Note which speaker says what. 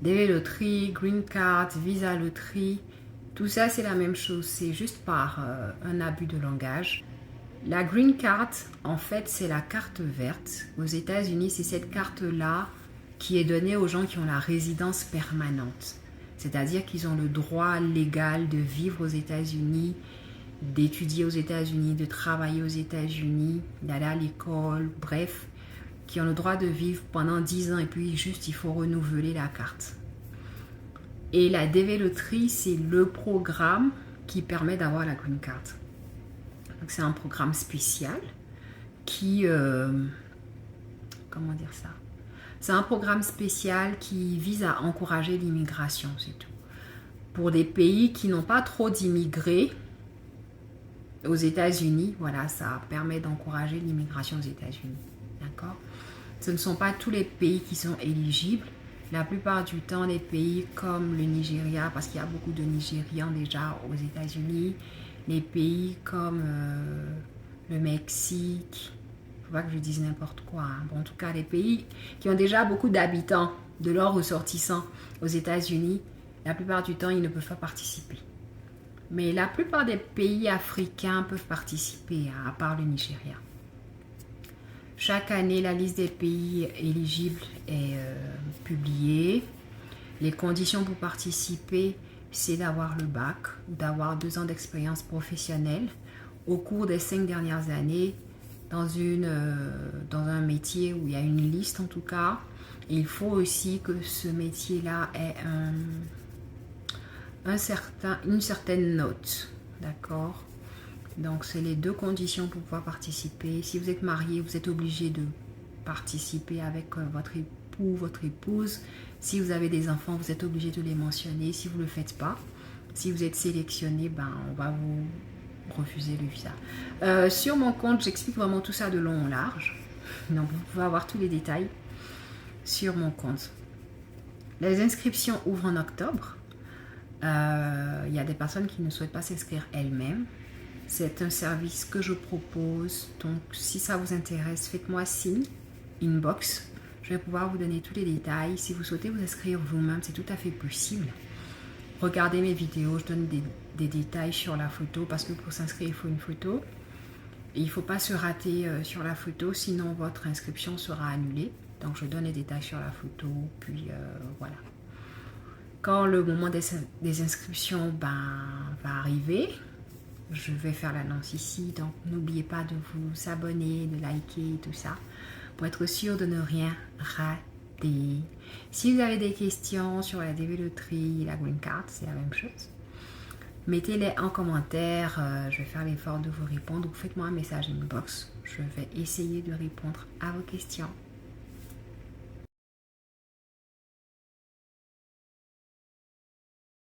Speaker 1: DV Loterie, Green Card, Visa Loterie, tout ça c'est la même chose, c'est juste par un abus de langage. La Green Card, en fait, c'est la carte verte. Aux États-Unis, c'est cette carte-là qui est donnée aux gens qui ont la résidence permanente. C'est-à-dire qu'ils ont le droit légal de vivre aux États-Unis, d'étudier aux États-Unis, de travailler aux États-Unis, d'aller à l'école, bref, qui ont le droit de vivre pendant 10 ans et puis juste il faut renouveler la carte. Et la DV Loterie, c'est le programme qui permet d'avoir la Green Card. Donc c'est un programme spécial qui... comment dire ça? C'est un programme spécial qui vise à encourager l'immigration, c'est tout. Pour des pays qui n'ont pas trop d'immigrés aux États-Unis, voilà, ça permet d'encourager l'immigration aux États-Unis. D'accord? Ce ne sont pas tous les pays qui sont éligibles. La plupart du temps, les pays comme le Nigeria, parce qu'il y a beaucoup de Nigérians déjà aux États-Unis, les pays comme le Mexique, faut pas que je dise n'importe quoi. Hein. Bon, en tout cas, les pays qui ont déjà beaucoup d'habitants, de leurs ressortissants aux États-Unis, la plupart du temps, ils ne peuvent pas participer. Mais la plupart des pays africains peuvent participer, hein, à part le Nigeria. Chaque année, la liste des pays éligibles est publiée. Les conditions pour participer, c'est d'avoir le bac, d'avoir 2 ans d'expérience professionnelle au cours des 5 dernières années dans un métier où il y a une liste en tout cas. Et il faut aussi que ce métier-là ait une certaine note, d'accord? Donc c'est les 2 conditions pour pouvoir participer. Si vous êtes marié, vous êtes obligé de participer avec votre époux, votre épouse. Si vous avez des enfants, vous êtes obligé de les mentionner. Si vous ne le faites pas, si vous êtes sélectionné, ben, on va vous refuser le visa. Sur mon compte, j'explique vraiment tout ça de long en large. Donc vous pouvez avoir tous les détails sur mon compte. Les inscriptions ouvrent en octobre. Il y a des personnes qui ne souhaitent pas s'inscrire elles-mêmes. C'est un service que je propose. Donc si ça vous intéresse, faites-moi signe, inbox. Je vais pouvoir vous donner tous les détails. Si vous souhaitez vous inscrire vous-même, c'est tout à fait possible. Regardez mes vidéos, je donne des détails sur la photo parce que pour s'inscrire, il faut une photo. Et il ne faut pas se rater sur la photo, sinon votre inscription sera annulée. Donc je donne les détails sur la photo, puis voilà. Quand le moment des inscriptions va arriver, je vais faire l'annonce ici. Donc n'oubliez pas de vous abonner, de liker, tout ça, pour être sûr de ne rien rater. Si vous avez des questions sur la DV Loterie, la Green Card, c'est la même chose. Mettez-les en commentaire, je vais faire l'effort de vous répondre ou faites-moi un message inbox. Je vais essayer de répondre à vos questions.